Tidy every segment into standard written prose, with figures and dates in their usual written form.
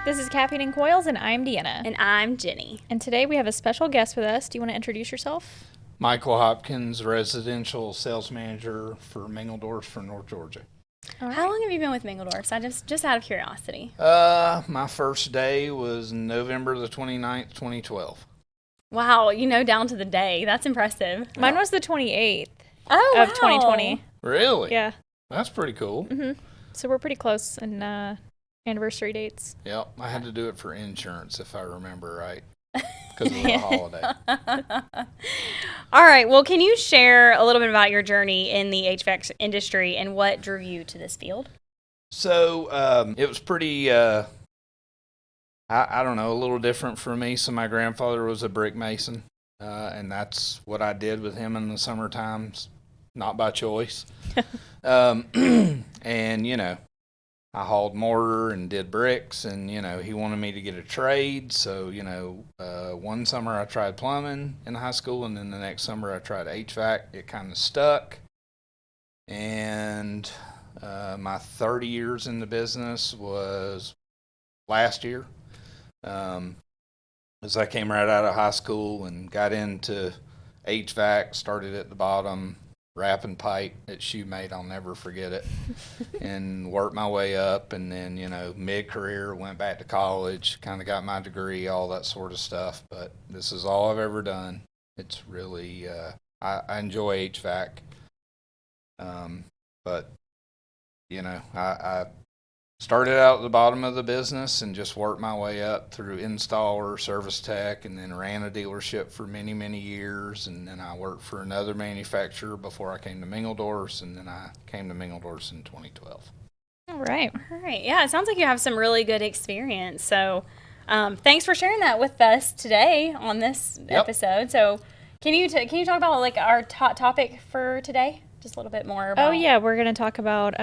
This is Caffeine and Coils, and I'm Deanna. And I'm Jenny. And today we have a special guest with us. Do you want to introduce yourself? Michael Hopkins, residential sales manager for Mingledorf for North Georgia. Right. How long have you been with Mingledorf? So just out of curiosity. My first day was November the 29th, 2012. Wow, down to the day. That's impressive. Mine was the 28th of 2020. Really? Yeah. That's pretty cool. Mm-hmm. So we're pretty close in anniversary dates. Yep, I had to do it for insurance if I remember right, because of the holiday. All right, well, can you share a little bit about your journey in the HVAC industry and what drew you to this field? So it was pretty, I don't know, a little different for me. So my grandfather was a brick mason, and that's what I did with him in the summer times, not by choice. And, I hauled mortar and did bricks, and, he wanted me to get a trade. So, one summer I tried plumbing in high school, and then the next summer I tried HVAC. It kind of stuck. And my 30 years in the business was last year. As I came right out of high school and got into HVAC, started at the bottom, wrapping pipe at Shoemate, I'll never forget it, and worked my way up, and then, mid-career, went back to college, kind of got my degree, all that sort of stuff, but this is all I've ever done. It's really, I enjoy HVAC, but, I started out at the bottom of the business and just worked my way up through installer, service tech, and then ran a dealership for many, many years. And then I worked for another manufacturer before I came to Mingledorf's, and then I came to Mingledorf's in 2012. All right. Yeah, it sounds like you have some really good experience. So thanks for sharing that with us today on this episode. So can you talk about like our topic for today? Just a little bit more about... Oh, yeah. We're going to talk about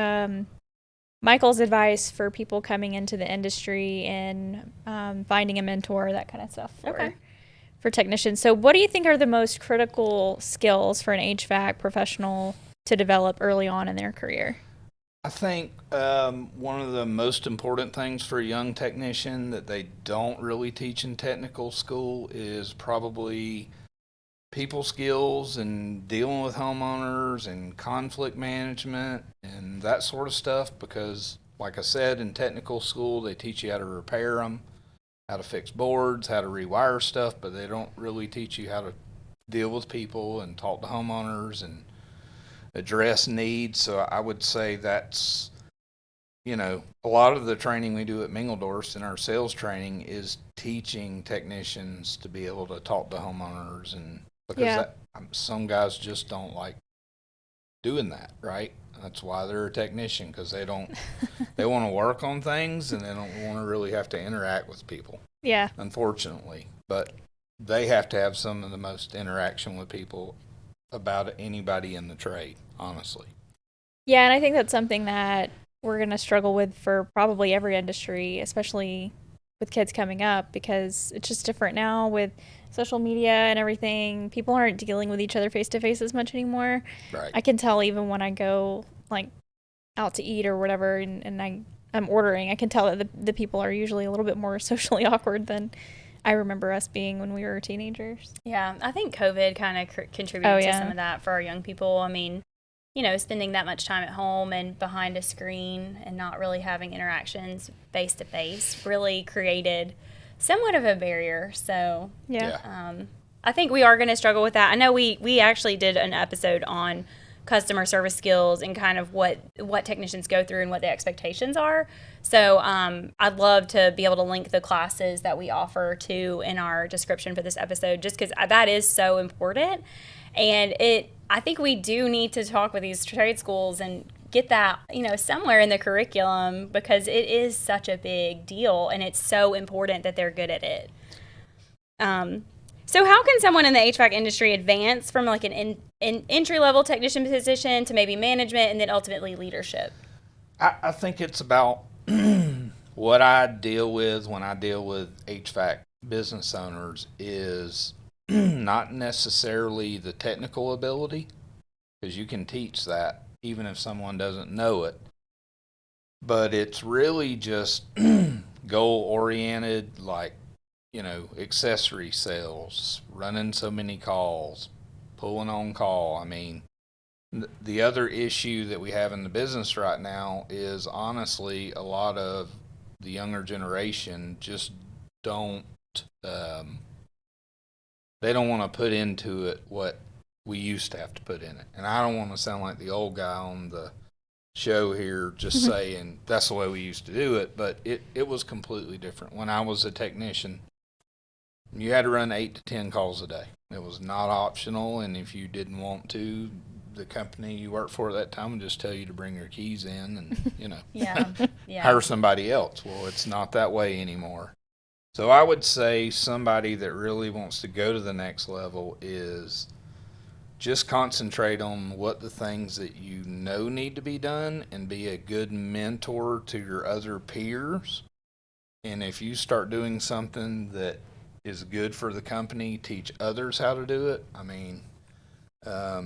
Michael's advice for people coming into the industry and finding a mentor, that kind of stuff for technicians. So what do you think are the most critical skills for an HVAC professional to develop early on in their career? I think one of the most important things for a young technician that they don't really teach in technical school is probably people skills and dealing with homeowners and conflict management and that sort of stuff, because like I said, in technical school they teach you how to repair them, how to fix boards, how to rewire stuff, but they don't really teach you how to deal with people and talk to homeowners and address needs. So I would say that's, a lot of the training we do at Mingledorf's in our sales training is teaching technicians to be able to talk to homeowners, and because some guys just don't like doing that, right? That's why they're a technician, because they want to work on things and they don't want to really have to interact with people. Yeah. Unfortunately. But they have to have some of the most interaction with people about anybody in the trade, honestly. Yeah, and I think that's something that we're going to struggle with for probably every industry, especially with kids coming up, because it's just different now with social media and everything. People aren't dealing with each other face to face as much anymore. Right. I can tell even when I go like out to eat or whatever, and I'm ordering, I can tell that the people are usually a little bit more socially awkward than I remember us being when we were teenagers. Yeah, I think COVID kind of contributed to some of that for our young people. I mean, spending that much time at home and behind a screen and not really having interactions face to face really created somewhat of a barrier. So I think we are going to struggle with that. I know we actually did an episode on customer service skills and kind of what technicians go through and what the expectations are. So I'd love to be able to link the classes that we offer to in our description for this episode, just because that is so important. And I think we do need to talk with these trade schools and get that, somewhere in the curriculum, because it is such a big deal and it's so important that they're good at it. So how can someone in the HVAC industry advance from like an entry-level technician position to maybe management and then ultimately leadership? I think it's about what I deal with when I deal with HVAC business owners is not necessarily the technical ability, because you can teach that even if someone doesn't know it, but it's really just goal oriented, like, accessory sales, running so many calls, pulling on call. I mean, the other issue that we have in the business right now is honestly a lot of the younger generation just don't, they don't want to put into it what we used to have to put in it. And I don't want to sound like the old guy on the show here just saying that's the way we used to do it, but it was completely different. When I was a technician, you had to run 8 to 10 calls a day. It was not optional, and if you didn't want to, the company you worked for at that time would just tell you to bring your keys in and, hire somebody else. Well, it's not that way anymore. So I would say somebody that really wants to go to the next level is just concentrate on what the things that you know need to be done and be a good mentor to your other peers. And if you start doing something that is good for the company, teach others how to do it. I mean, I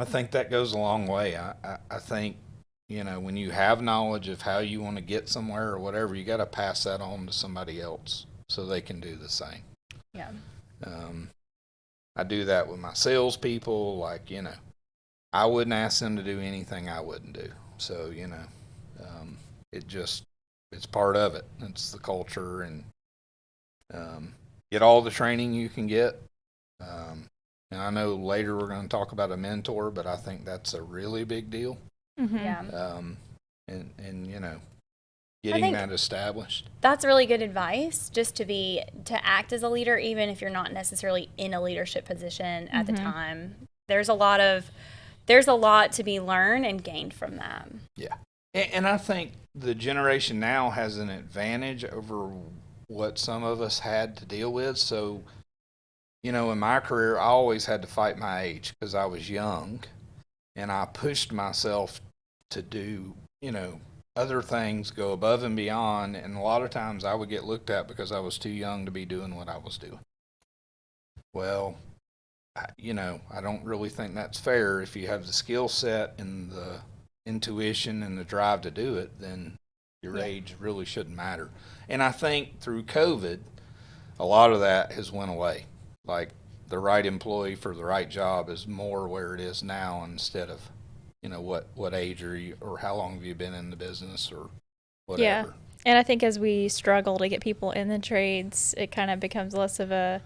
think that goes a long way. I think, when you have knowledge of how you want to get somewhere or whatever, you got to pass that on to somebody else so they can do the same. Yeah. I do that with my salespeople. Like, I wouldn't ask them to do anything I wouldn't do. So, it's part of it. It's the culture, and get all the training you can get. And I know later we're going to talk about a mentor, but I think that's a really big deal. Mm-hmm. Yeah. And getting that established. That's really good advice, just to act as a leader, even if you're not necessarily in a leadership position at the time. There's a lot to be learned and gained from that. Yeah. And I think the generation now has an advantage over what some of us had to deal with. So, in my career, I always had to fight my age because I was young, and I pushed myself to do, other things, go above and beyond. And a lot of times I would get looked at because I was too young to be doing what I was doing. Well, I don't really think that's fair. If you have the skill set and the intuition and the drive to do it, then your age really shouldn't matter. And I think through COVID, a lot of that has went away. Like, the right employee for the right job is more where it is now, instead of, what age are you, or how long have you been in the business, or whatever. Yeah. And I think as we struggle to get people in the trades, it kind of becomes less of a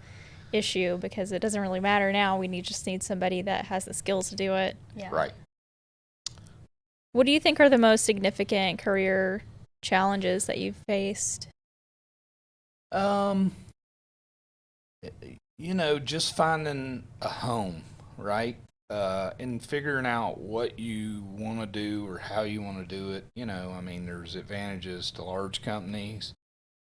issue because it doesn't really matter now. We just need somebody that has the skills to do it. Yeah. Right. What do you think are the most significant career challenges that you've faced? Just finding a home, right? And figuring out what you want to do or how you want to do it. There's advantages to large companies.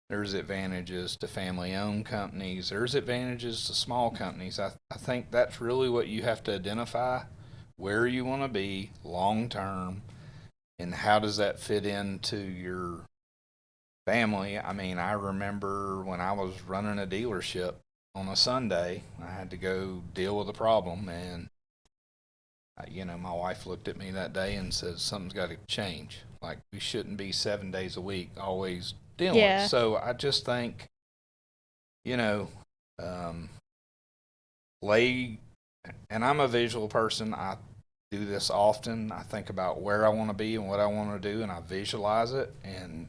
There's advantages to family-owned companies. There's advantages to small companies. I think that's really what you have to identify, where you want to be long-term, and how does that fit into your family. I remember when I was running a dealership on a Sunday, I had to go deal with a problem, and my wife looked at me that day and said, something's got to change. Like, we shouldn't be 7 days a week always dealing with it. So I just think, and I'm a visual person. I do this often. I think about where I want to be and what I want to do, and I visualize it. And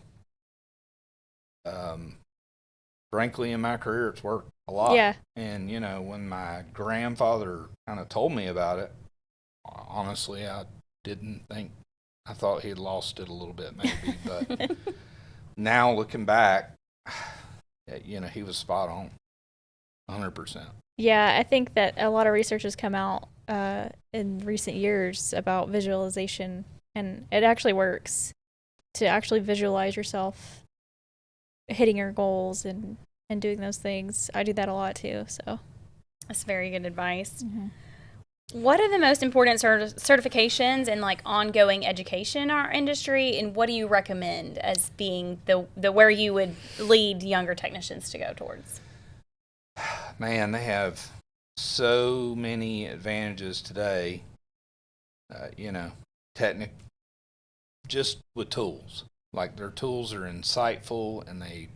frankly, in my career, it's worked a lot. Yeah. And, when my grandfather kind of told me about it, honestly, I thought he had lost it a little bit maybe. But now looking back, he was spot on, 100%. Yeah, I think that a lot of research has come out in recent years about visualization, and it actually works to actually visualize yourself hitting your goals and doing those things. I do that a lot too, so. That's very good advice. Mm-hmm. What are the most important certifications and ongoing education in our industry, and what do you recommend as being the where you would lead younger technicians to go towards? Man, they have so many advantages today, just with tools. like their tools are insightful and they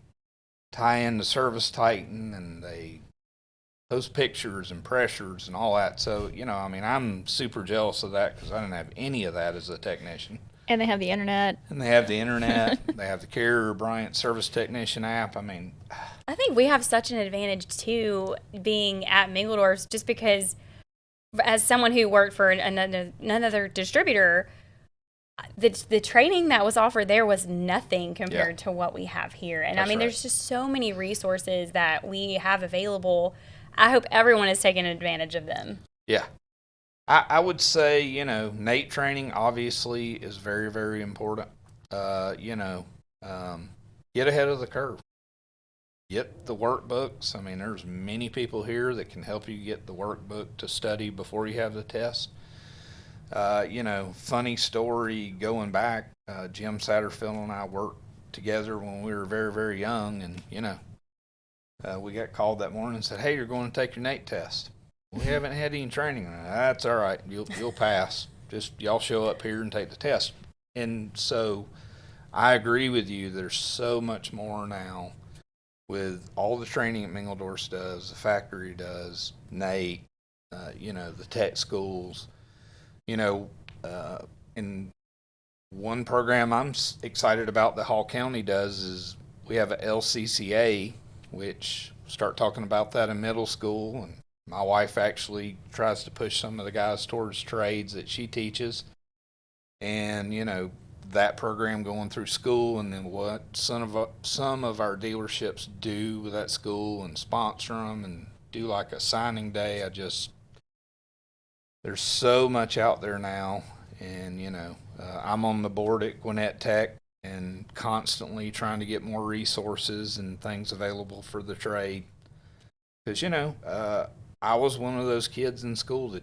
tie into Service Titan and they post pictures and pressures and all that. So, I mean, I'm super jealous of that because I didn't have any of that as a technician. And they have the internet. And they have the internet. They have the Carrier Bryant Service Technician app. I mean, I think we have such an advantage too being at Mingledorff's, just because as someone who worked for another distributor, the training that was offered there was nothing compared to what we have here. And I mean, there's just so many resources that we have available. I hope everyone is taking advantage of them. Yeah. I would say, NATE training obviously is very, very important. Get ahead of the curve. Get the workbooks. I mean, there's many people here that can help you get the workbook to study before you have the test. Funny story going back, Jim Satterfield and I worked together when we were very, very young, and, we got called that morning and said, hey, you're going to take your NATE test. We haven't had any training. That's all right. You'll pass. Just y'all show up here and take the test. And so I agree with you. There's so much more now with all the training that Mingledorff's does, the factory does, NATE, the tech schools. In one program I'm excited about that Hall County does is we have a LCCA, which start talking about that in middle school, and my wife actually tries to push some of the guys towards trades that she teaches. And, that program going through school, and then what some of our dealerships do with that school and sponsor them and do like a signing day. There's so much out there now. And, I'm on the board at Gwinnett Tech and constantly trying to get more resources and things available for the trade. Because, I was one of those kids in school that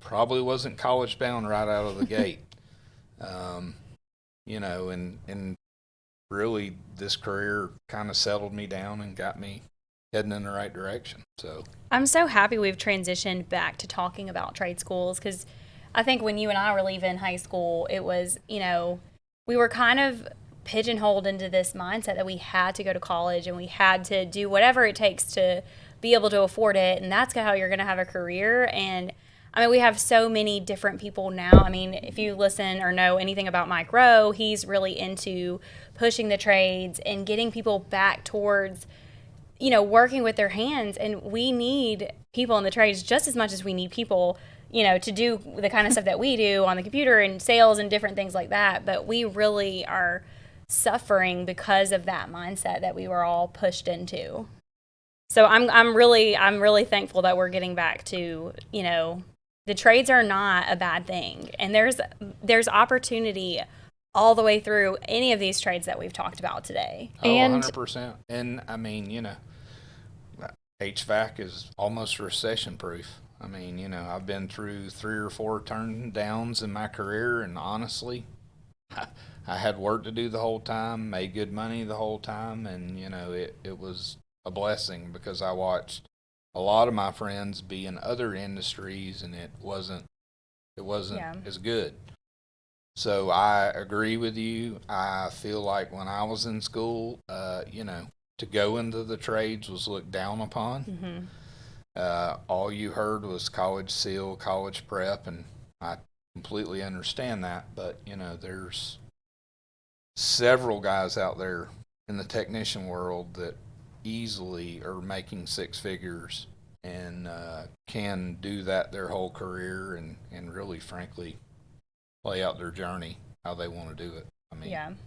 probably wasn't college bound right out of the gate. And really this career kind of settled me down and got me heading in the right direction. So I'm so happy we've transitioned back to talking about trade schools, because I think when you and I were leaving high school, it was, we were kind of pigeonholed into this mindset that we had to go to college and we had to do whatever it takes to be able to afford it, and that's how you're going to have a career. And I mean, we have so many different people now. I mean, if you listen or know anything about Mike Rowe, he's really into pushing the trades and getting people back towards, working with their hands. And we need people in the trades just as much as we need people, to do the kind of stuff that we do on the computer and sales and different things like that. But we really are suffering because of that mindset that we were all pushed into. So I'm really thankful that we're getting back to, the trades are not a bad thing, and there's opportunity all the way through any of these trades that we've talked about today. Oh, and 100%. And I mean, HVAC is almost recession proof. I mean, I've been through 3 or 4 turn downs in my career, and honestly, I had work to do the whole time, made good money the whole time, and it was a blessing because I watched a lot of my friends be in other industries and it wasn't as good. So I agree with you. I feel like when I was in school, to go into the trades was looked down upon. Mm-hmm. All you heard was college seal, college prep, and I completely understand that. But, there's several guys out there in the technician world that easily are making 6 figures and can do that their whole career and really, frankly, play out their journey how they want to do it. I mean,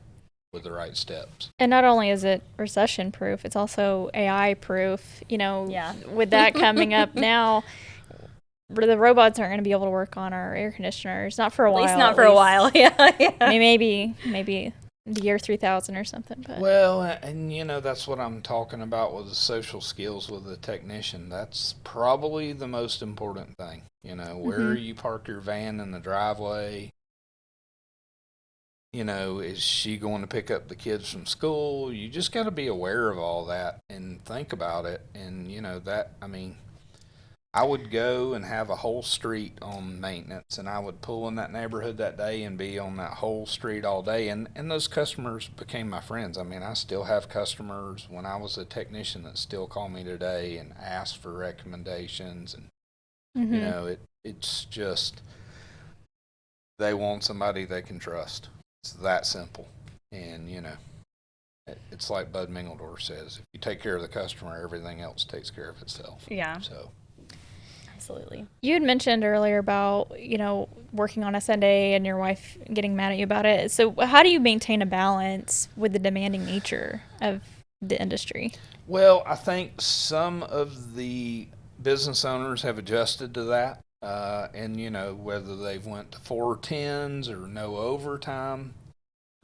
with the right steps. And not only is it recession proof, it's also AI proof. With that coming up now, the robots aren't going to be able to work on our air conditioners, not for a while. At least not for a while. Yeah. I mean, maybe the year 3000 or something. But. Well, and that's what I'm talking about with the social skills with the technician. That's probably the most important thing. Where you park your van in the driveway. Is she going to pick up the kids from school? You just got to be aware of all that and think about it. And, I would go and have a whole street on maintenance, and I would pull in that neighborhood that day and be on that whole street all day. And those customers became my friends. I mean, I still have customers when I was a technician that still call me today and ask for recommendations. And, you know, it's just, they want somebody they can trust. It's that simple. And, you know, it's like Bud Mingledorf says, if you take care of the customer, everything else takes care of itself. Yeah. So. Absolutely. You had mentioned earlier about, you know, working on a Sunday and your wife getting mad at you about it. So how do you maintain a balance with the demanding nature of the industry? Well, I think some of the business owners have adjusted to that. And, you know, whether they've went to 410s or no overtime.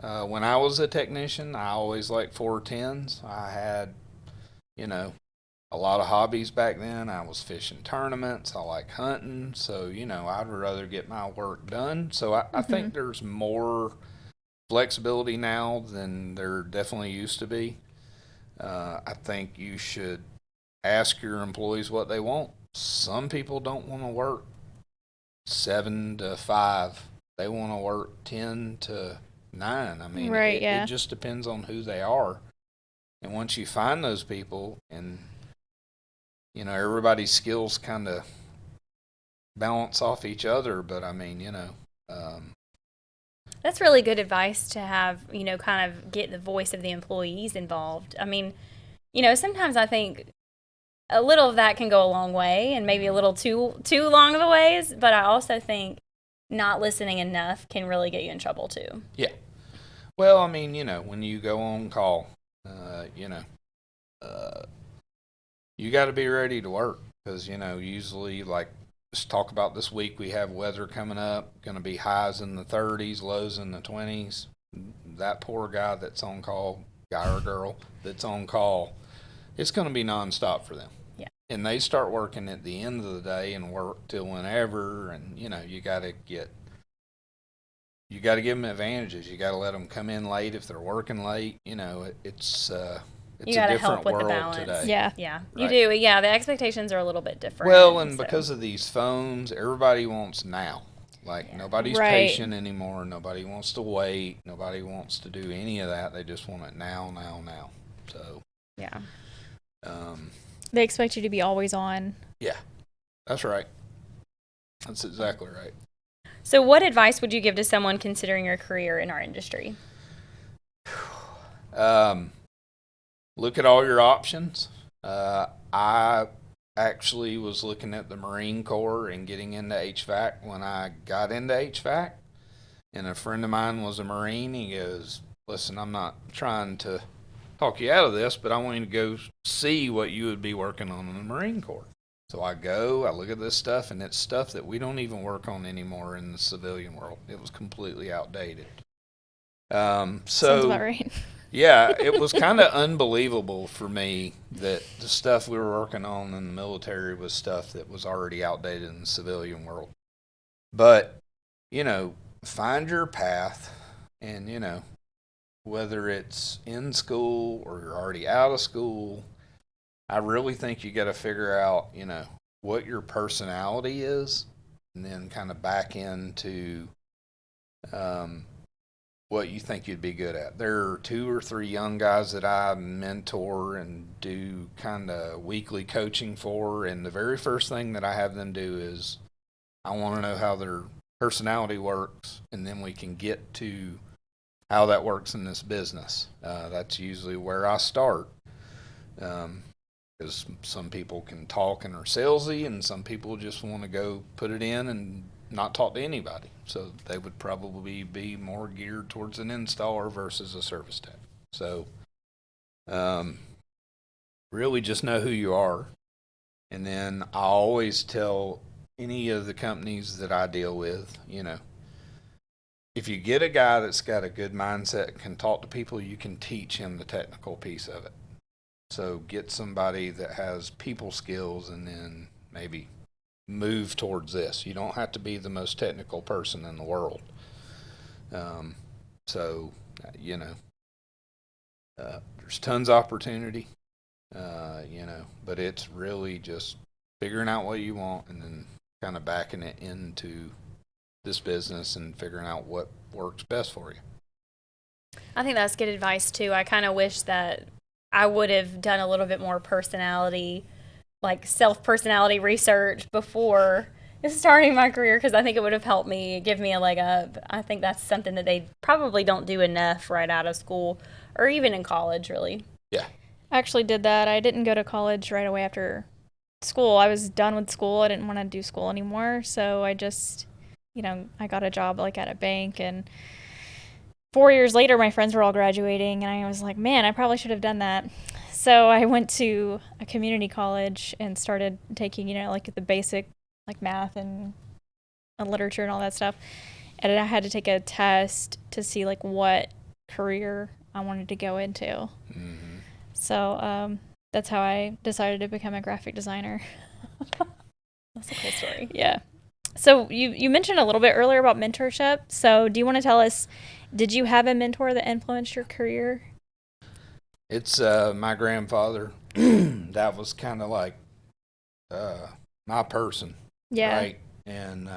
When I was a technician, I always liked 410s. I had, you know, a lot of hobbies back then. I was fishing tournaments. I like hunting. So, you know, I'd rather get my work done. So I think there's more flexibility now than there definitely used to be. I think you should ask your employees what they want. Some people don't want to work 7 to 5. They want to work 10 to 9. I mean, it just depends on who they are. And once you find those people, and you know, everybody's skills kind of balance off each other, but I mean, you know. That's really good advice to have, you know, kind of get the voice of the employees involved. I mean, you know, sometimes I think a little of that can go a long way and maybe a little too long of a ways, but I also think not listening enough can really get you in trouble too. Yeah. Well, I mean, you know, when you go on call, you know, you got to be ready to work because, you know, usually, like, let's talk about this week, we have weather coming up, going to be highs in the 30s, lows in the 20s. That poor guy that's on call, guy or girl that's on call, it's going to be nonstop for them. Yeah. And they start working at the end of the day and work till whenever, and, you know, you got to give them advantages. You got to let them come in late if they're working late. You know, it's you got a to help different with the world balance. today. Yeah. Yeah, Right. you do. Yeah, the expectations are a little bit different. Well, and so. because of these phones, everybody wants now. Like, nobody's patient anymore. Nobody wants to wait. Nobody wants to do any of that. They just want it now. So, yeah. They expect you to be always on. Yeah, that's right. That's exactly right. So what advice would you give to someone considering your career in our industry? Look at all your options. I actually was looking at the Marine Corps and getting into HVAC when I got into HVAC. And a friend of mine was a Marine. He goes, listen, I'm not trying to talk you out of this, but I want you to go see what you would be working on in the Marine Corps. So I go, I look at this stuff, and it's stuff that we don't even work on anymore in the civilian world. It was completely outdated. Sounds about right. Yeah, it was kind of unbelievable for me that the stuff we were working on in the military was stuff that was already outdated in the civilian world. But, you know, find your path, and, you know, whether it's in school or you're already out of school, I really think you got to figure out, you know, what your personality is, and then kind of back into what you think you'd be good at. There are 2 or 3 young guys that I mentor and do kind of weekly coaching for, and the very first thing that I have them do is I want to know how their personality works, and then we can get to how that works in this business. That's usually where I start. Because some people can talk and are salesy, and some people just want to go put it in and not talk to anybody. So they would probably be more geared towards an installer versus a service tech. So really just know who you are. And then I always tell any of the companies that I deal with, you know, if you get a guy that's got a good mindset and can talk to people, you can teach him the technical piece of it. So get somebody that has people skills and then maybe move towards this. You don't have to be the most technical person in the world. So, you know, there's tons of opportunity, you know, but it's really just figuring out what you want and then kind of backing it into this business and figuring out what works best for you. I think that's good advice too. I kind of wish that I would have done a little bit more personality, like self-personality research before starting my career, because I think it would have helped me, give me a leg up. I think that's something that they probably don't do enough right out of school or even in college, really. Yeah. I actually did that. I didn't go to college right away after school. I was done with school. I didn't want to do school anymore. So I just, I got a job like at a bank, and 4 years later, my friends were all graduating, and I was like, man, I probably should have done that. So I went to a community college and started taking, like the basic, like math and literature and all that stuff. And I had to take a test to see like what career I wanted to go into. Mm-hmm. So that's how I decided to become a graphic designer. That's a cool story. Yeah. So you mentioned a little bit earlier about mentorship. So do you want to tell us, did you have a mentor that influenced your career? It's my grandfather. That was kind of like my person. Yeah. Right. And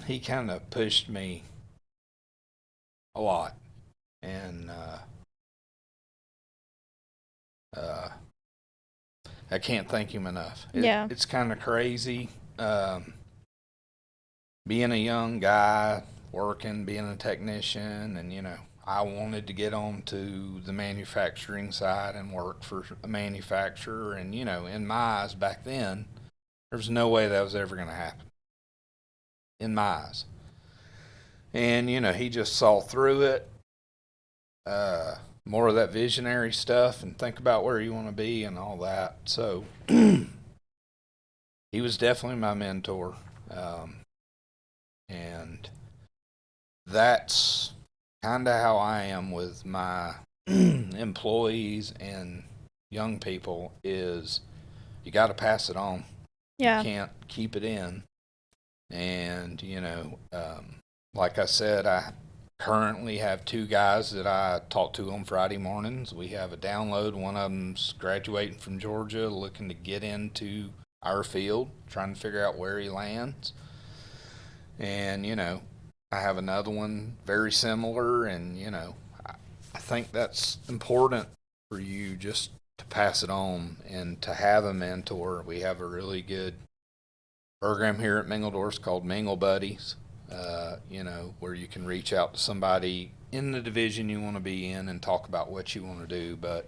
he kind of pushed me a lot. And I can't thank him enough. It's kind of crazy. Being a young guy, working, being a technician, and, I wanted to get on to the manufacturing side and work for a manufacturer. And, in my eyes back then, there was no way that was ever going to happen. In my eyes. And, he just saw through it. More of that visionary stuff and think about where you want to be and all that. So he was definitely my mentor. And that's kind of how I am with my employees and young people, is you got to pass it on. Yeah. You can't keep it in. And, like I said, I currently have 2 guys that I talk to on Friday mornings. We have a download. One of them's graduating from Georgia, looking to get into our field, trying to figure out where he lands. And, I have another one very similar, and, I think that's important for you just to pass it on and to have a mentor. We have a really good program here at Mingledorf's called Mingle Buddies, where you can reach out to somebody in the division you want to be in and talk about what you want to do. But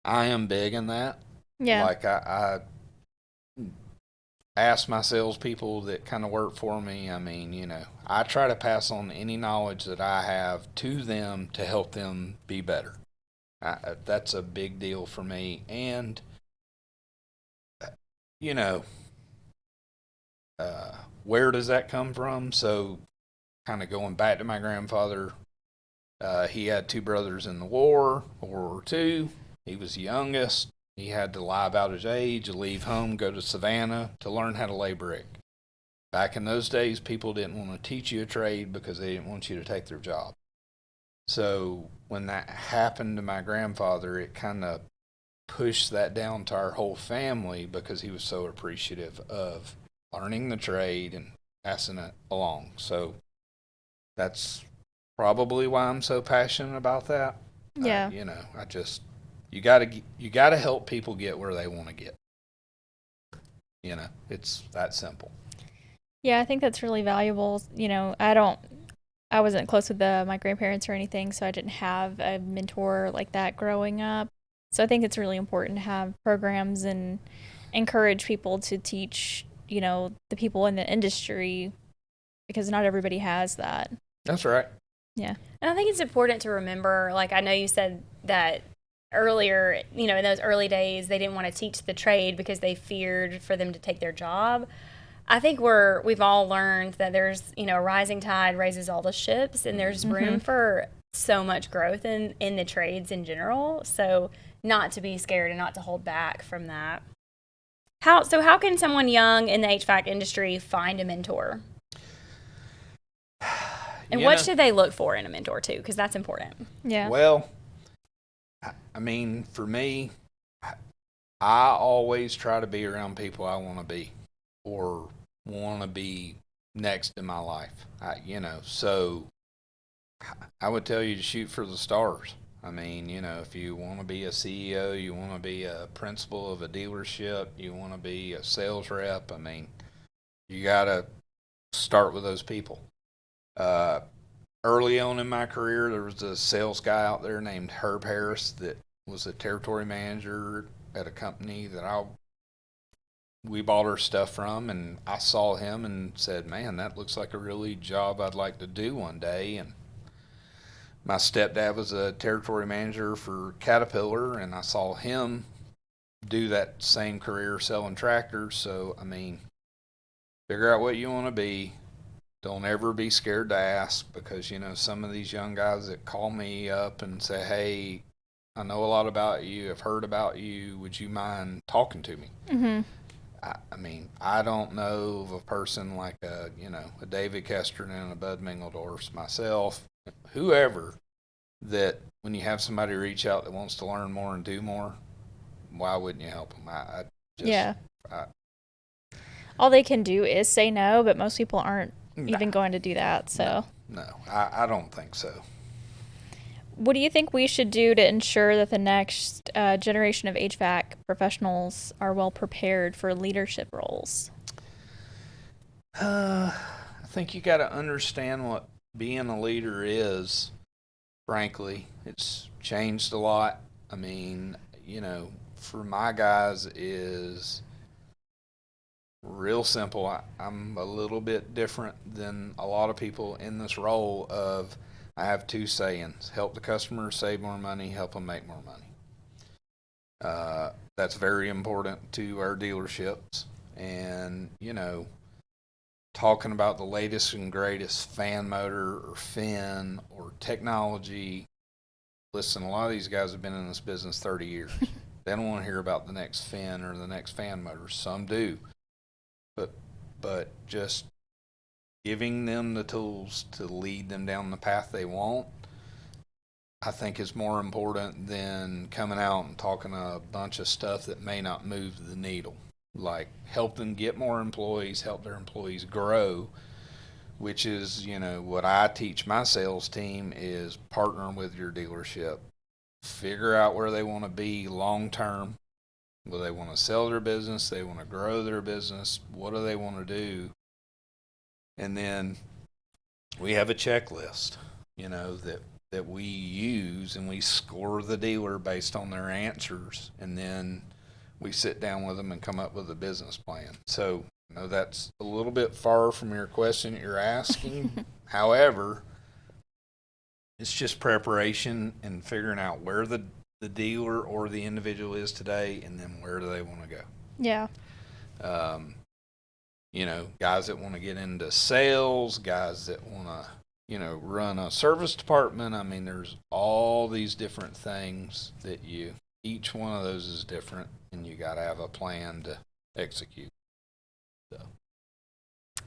I am big in that. Yeah. Like I ask my salespeople that kind of work for me, I try to pass on any knowledge that I have to them to help them be better. That's a big deal for me. And, where does that come from? So kind of going back to my grandfather, he had 2 brothers in the war, World War II. He was the youngest. He had to lie about his age, leave home, go to Savannah to learn how to lay brick. Back in those days, people didn't want to teach you a trade because they didn't want you to take their job. So when that happened to my grandfather, it kind of pushed that down to our whole family because he was so appreciative of learning the trade and passing it along. So that's probably why I'm so passionate about that. Yeah. You gotta help people get where they want to get. It's that simple. Yeah, I think that's really valuable. I wasn't close with my grandparents or anything, so I didn't have a mentor like that growing up. So I think it's really important to have programs and encourage people to teach, the people in the industry, because not everybody has that. That's right. Yeah. And I think it's important to remember, like I know you said that earlier, in those early days, they didn't want to teach the trade because they feared for them to take their job. I think we've all learned that there's, a rising tide raises all the ships, and there's room for so much growth in the trades in general. So not to be scared and not to hold back from that. How can someone young in the HVAC industry find a mentor? And what should they look for in a mentor too? Because that's important. Yeah. Well, I mean, for me, I always try to be around people I want to be or want to be next in my life. So I would tell you to shoot for the stars. I mean, if you want to be a CEO, you want to be a principal of a dealership, you want to be a sales rep, I mean, you got to start with those people. Early on in my career, there was a sales guy out there named Herb Harris that was a territory manager at a company that we bought our stuff from, and I saw him and said, man, that looks like a really job I'd like to do one day. And my stepdad was a territory manager for Caterpillar, and I saw him do that same career selling tractors. So, I mean, figure out what you want to be. Don't ever be scared to ask, because, some of these young guys that call me up and say, hey, I know a lot about you, I've heard about you, would you mind talking to me? Mm-hmm. I mean, I don't know of a person like a David Kesterton and a Bud Mingledorf, myself, whoever, that when you have somebody reach out that wants to learn more and do more, why wouldn't you help them? All they can do is say no, but most people aren't even going to do that. So no, I don't think so. What do you think we should do to ensure that the next generation of HVAC professionals are well prepared for leadership roles? I think you got to understand what being a leader is. Frankly, it's changed a lot. I mean, for my guys is real simple. I'm a little bit different than a lot of people in this role of, I have two sayings: help the customer save more money, help them make more money. That's very important to our dealerships. And, talking about the latest and greatest fan motor or fin or technology, listen, a lot of these guys have been in this business 30 years. They don't want to hear about the next fin or the next fan motor. Some do. But just giving them the tools to lead them down the path they want, I think is more important than coming out and talking a bunch of stuff that may not move the needle. Like, help them get more employees, help their employees grow, which is, what I teach my sales team is partnering with your dealership. Figure out where they want to be long term. Will they want to sell their business? They want to grow their business? What do they want to do? And then we have a checklist, that we use, and we score the dealer based on their answers. And then we sit down with them and come up with a business plan. So, that's a little bit far from your question that you're asking. However, it's just preparation and figuring out where the dealer or the individual is today, and then where do they want to go. Yeah. Guys that want to get into sales, guys that want to, run a service department. I mean, there's all these different things that each one of those is different, and you got to have a plan to execute. So.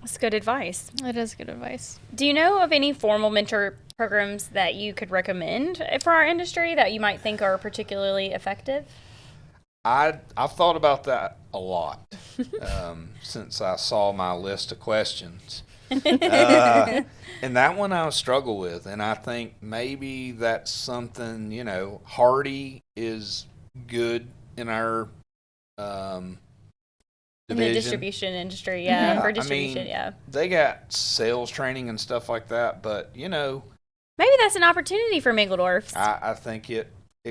That's good advice. It is good advice. Do you know of any formal mentor programs that you could recommend for our industry that you might think are particularly effective? I've thought about that a lot since I saw my list of questions. And that one I struggle with, and I think maybe that's something, Hardy is good in our division. In the distribution industry, yeah. For distribution, yeah. They got sales training and stuff like that, but, maybe that's an opportunity for Mingledorfs. I think it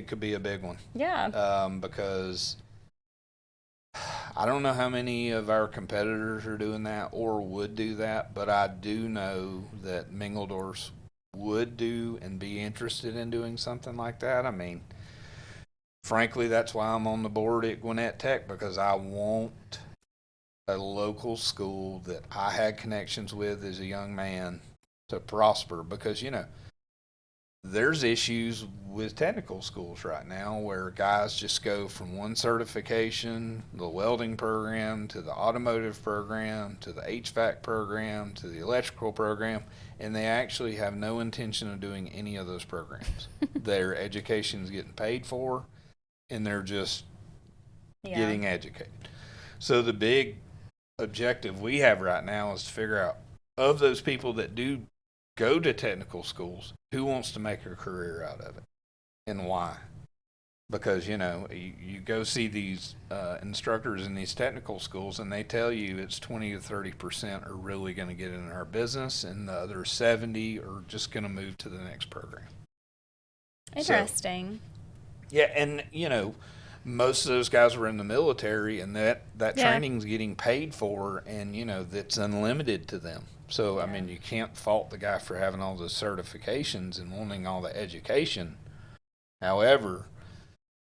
could be a big one. Yeah. Because I don't know how many of our competitors are doing that or would do that, but I do know that Mingledorfs would do and be interested in doing something like that. I mean, frankly, that's why I'm on the board at Gwinnett Tech, because I want a local school that I had connections with as a young man to prosper. Because, there's issues with technical schools right now where guys just go from one certification, the welding program, to the automotive program, to the HVAC program, to the electrical program, and they actually have no intention of doing any of those programs. Their education is getting paid for, and they're just getting educated. So the big objective we have right now is to figure out, of those people that do go to technical schools, who wants to make a career out of it and why? Because, you know, you go see these instructors in these technical schools and they tell you it's 20 to 30% are really going to get in our business, and the other 70 are just going to move to the next program. Interesting. So, yeah, and, you know, most of those guys were in the military, and that training's getting paid for, and, you know, that's unlimited to them. So, I mean, you can't fault the guy for having all the certifications and wanting all the education. However,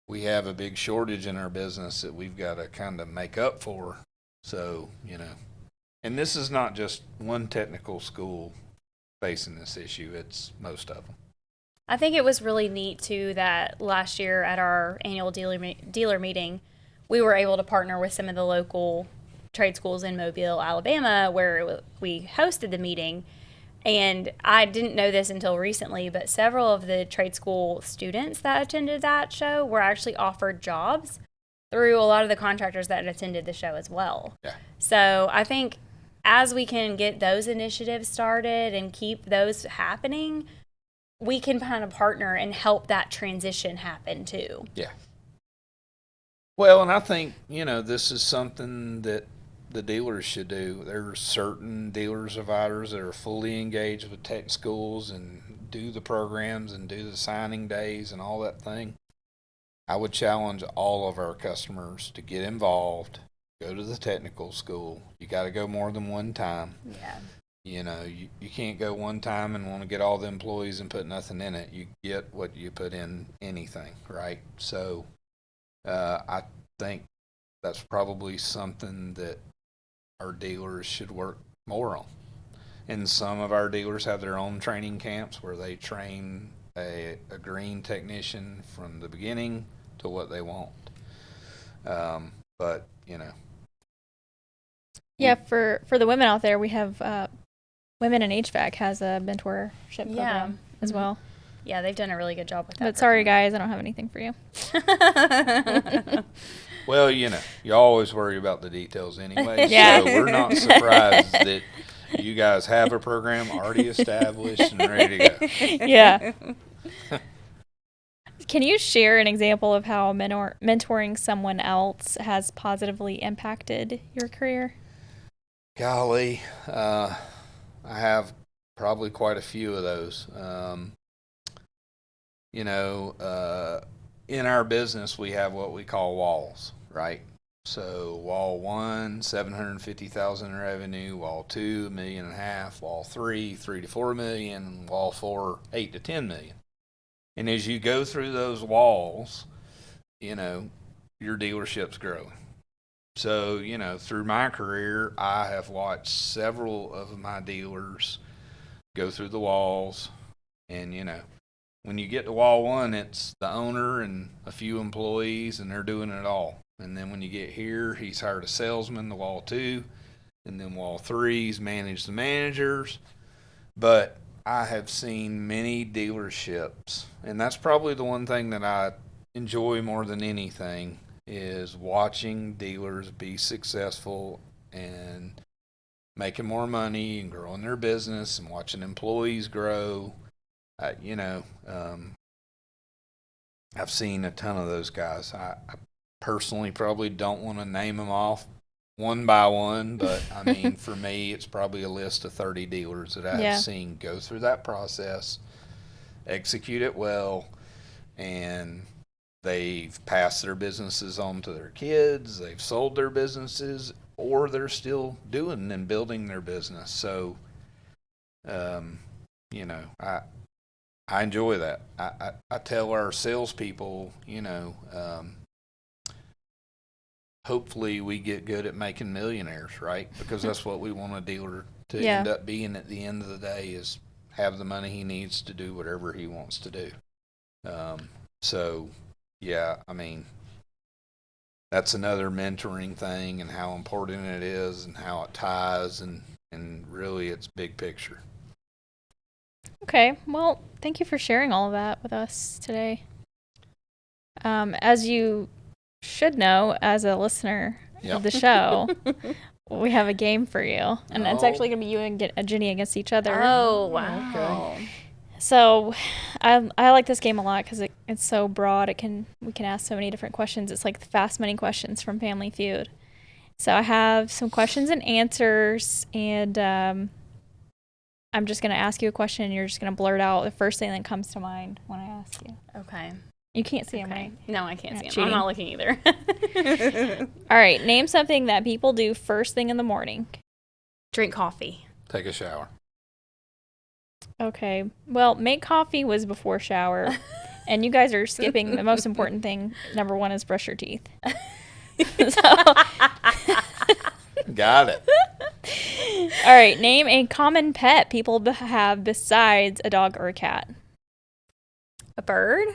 we have a big shortage in our business that we've got to kind of make up for. So, you know, and this is not just one technical school facing this issue, it's most of them. I think it was really neat, too, that last year at our annual dealer meeting, we were able to partner with some of the local trade schools in Mobile, Alabama, where we hosted the meeting. And I didn't know this until recently, but several of the trade school students that attended that show were actually offered jobs through a lot of the contractors that attended the show as well. Yeah. So I think as we can get those initiatives started and keep those happening, we can kind of partner and help that transition happen too. Yeah. Well, and I think, you know, this is something that the dealers should do. There are certain dealers of ours that are fully engaged with tech schools and do the programs and do the signing days and all that thing. I would challenge all of our customers to get involved, go to the technical school. You got to go more than one time. Yeah. You know, you can't go one time and want to get all the employees and put nothing in it. You get what you put in anything, right? So I think that's probably something that our dealers should work more on. And some of our dealers have their own training camps where they train a green technician from the beginning to what they want. But, you know. Yeah, for the women out there, we have Women in HVAC has a mentorship program as well. Yeah, they've done a really good job with that. But sorry, guys, I don't have anything for you. Well, you know, you always worry about the details anyway. Yeah. So we're not surprised that you guys have a program already established and ready to go. Yeah. Can you share an example of how mentoring someone else has positively impacted your career? Golly, I have probably quite a few of those. You know, in our business, we have what we call walls, right? So wall 1, 750,000 in revenue, wall 2, $1.5 million, wall 3, 3 to 4 million, wall 4, 8 to 10 million. And as you go through those walls, you know, your dealership's growing. So, you know, through my career, I have watched several of my dealers go through the walls. And, you know, when you get to wall 1, it's the owner and a few employees, and they're doing it all. And then when you get here, he's hired a salesman to wall 2. And then wall 3, he's managed the managers. But I have seen many dealerships, and that's probably the one thing that I enjoy more than anything, is watching dealers be successful and making more money and growing their business and watching employees grow. You know, I've seen a ton of those guys. I personally probably don't want to name them off one by one, but I mean, for me, it's probably a list of 30 dealers that I've seen go through that process, execute it well, and they've passed their businesses on to their kids, they've sold their businesses, or they're still doing and building their business. So, you know, I enjoy that. I tell our salespeople, you know, hopefully we get good at making millionaires, right? Because that's what we want a dealer to end up being at the end of the day, is have the money he needs to do whatever he wants to do. So, yeah, I mean, that's another mentoring thing and how important it is and how it ties and really it's big picture. Okay, well, thank you for sharing all of that with us today. As you should know, as a listener of the show, we have a game for you, and it's actually going to be you and Jenny against each other. Oh, wow. Okay. So, I like this game a lot because it's so broad. We can ask so many different questions. It's like the Fast Money questions from Family Feud. So I have some questions and answers, and I'm just going to ask you a question, and you're just going to blurt out the first thing that comes to mind when I ask you. Okay. You can't see them, right? No, I can't see them. I'm not looking either. All right. Name something that people do first thing in the morning. Drink coffee. Take a shower. Okay. Well, make coffee was before shower, and you guys are skipping the most important thing. Number 1 is brush your teeth. Got it. All right. Name a common pet people have besides a dog or a cat. A bird?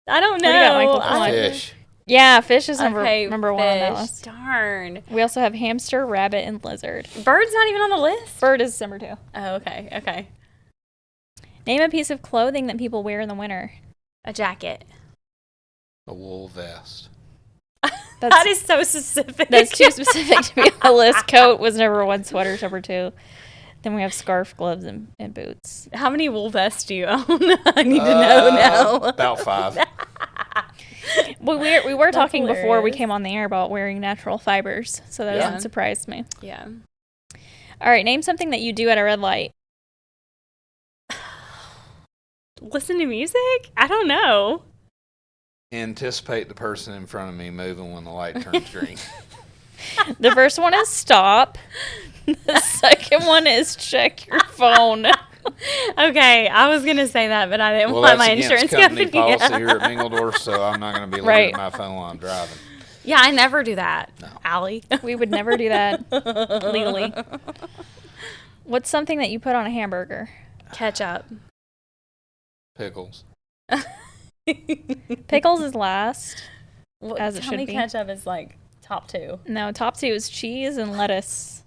I don't know. What do you got, Michael? Come on. Fish. Yeah, fish is number fish. 1 on that list. Darn. We also have hamster, rabbit, and lizard. Bird's not even on the list? Bird is number 2. Oh, okay. Name a piece of clothing that people wear in the winter. A jacket. A wool vest. That is so specific. That's too specific to be on the list. Coat was number 1, sweater's number 2. Then we have scarf, gloves, and boots. How many wool vests do you own? I need to know now. About 5. Well, we were talking hilarious. before we came on the air about wearing natural fibers, so that doesn't surprise me. Yeah. All right, name something that you do at a red light. Listen to music? I don't know. Anticipate the person in front of me moving when the light turns green. The first one is stop. The second one is check your phone. Okay, I was going to say that, but I didn't want That's my against insurance company company. policy here at Mingledorf, so I'm not going to be looking at my phone while I'm driving. Yeah, I never do that, No. Allie. We would never do that legally. What's something that you put on a hamburger? Ketchup. Pickles. Pickles is last, as it Tell should me be. ketchup is like top 2. No, top 2 is cheese and lettuce.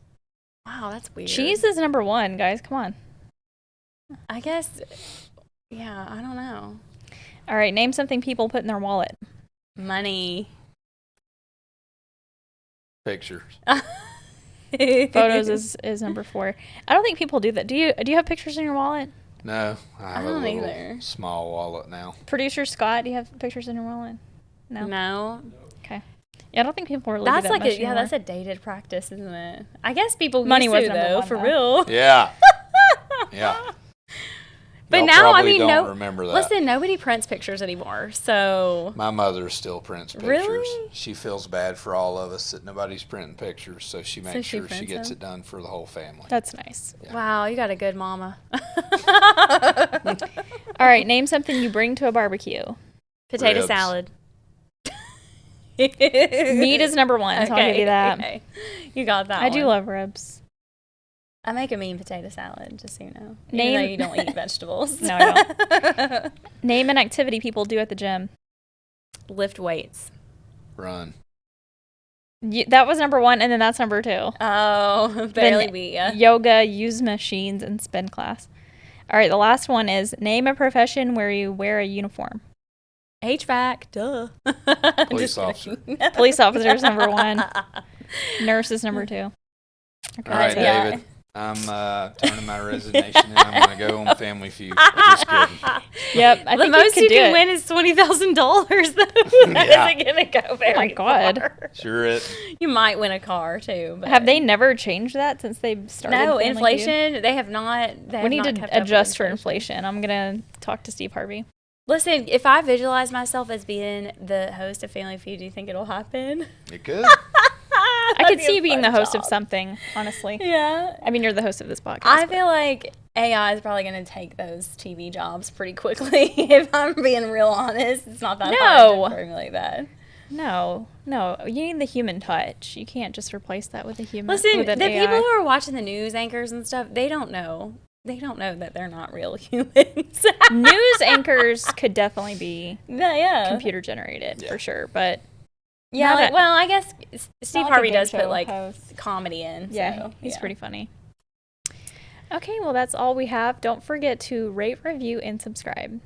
Wow, that's weird. Cheese is number 1, guys. Come on. I guess, yeah, I don't know. All right, name something people put in their wallet. Money. Pictures. Photos is number 4. I don't think people do that. Do you have pictures in your wallet? No, I have a don't little either. small wallet now. Producer Scott, do you have pictures in your wallet? No. Okay. Yeah, I don't think people really do That's that like much that's anymore. a dated practice, isn't it? I guess people Money used was to, number though, 1, for though. real. Yeah. Yeah. But Y'all now, I probably mean, don't remember that. listen, nobody prints pictures anymore, so. My mother still prints pictures. Really? She feels bad for all of us that nobody's printing pictures, so she makes she sure she prints gets them? it done for the whole family. That's nice. Yeah. Wow, you got a good mama. All right, name something you bring to a barbecue. Potato Ribs. salad. Meat is number 1, so I'll give you that. Okay. You got that I one. do love ribs. I make a mean potato salad, just so you know. Even Name- though you don't eat vegetables. No, I don't. Name an activity people do at the gym. Lift weights. Run. That was number 1, and then that's number 2. Oh, barely beat ya. Yoga, use machines, and spin class. All right, the last one is name a profession where you wear a uniform. HVAC, duh. Police officer. Police officer is number 1. Nurse is number 2. Okay, All right, Yeah. David. I'm turning my resignation in. I'm going to go on Family Feud. Just kidding. Yep, I The think most you you could do can it. win is $20,000, though. That Yeah. isn't going to go very my God. far. Sure it. You might win a car, too. But Have they never changed that since they've started? No, Family Feud? inflation, they have not. We need to adjust for inflation. I'm going to talk to Steve Harvey. Listen, if I visualize myself as being the host of Family Feud, do you think it'll happen? It could. I could see you being the host of something, honestly. Yeah. I mean, you're the host of this podcast. I feel like AI is probably going to take those TV jobs pretty quickly. If I'm being real honest, it's not that hard No. to formulate that. No. You need the human touch. You can't just replace that with a human. Listen, with the AI. people who are watching the news anchors and stuff, they don't know. They don't know that they're not real humans. News anchors could definitely be computer generated for sure, but well, I guess Steve like Harvey a game does put show like host. comedy in. Yeah, so, he's pretty funny. Okay, well, that's all we have. Don't forget to rate, review, and subscribe.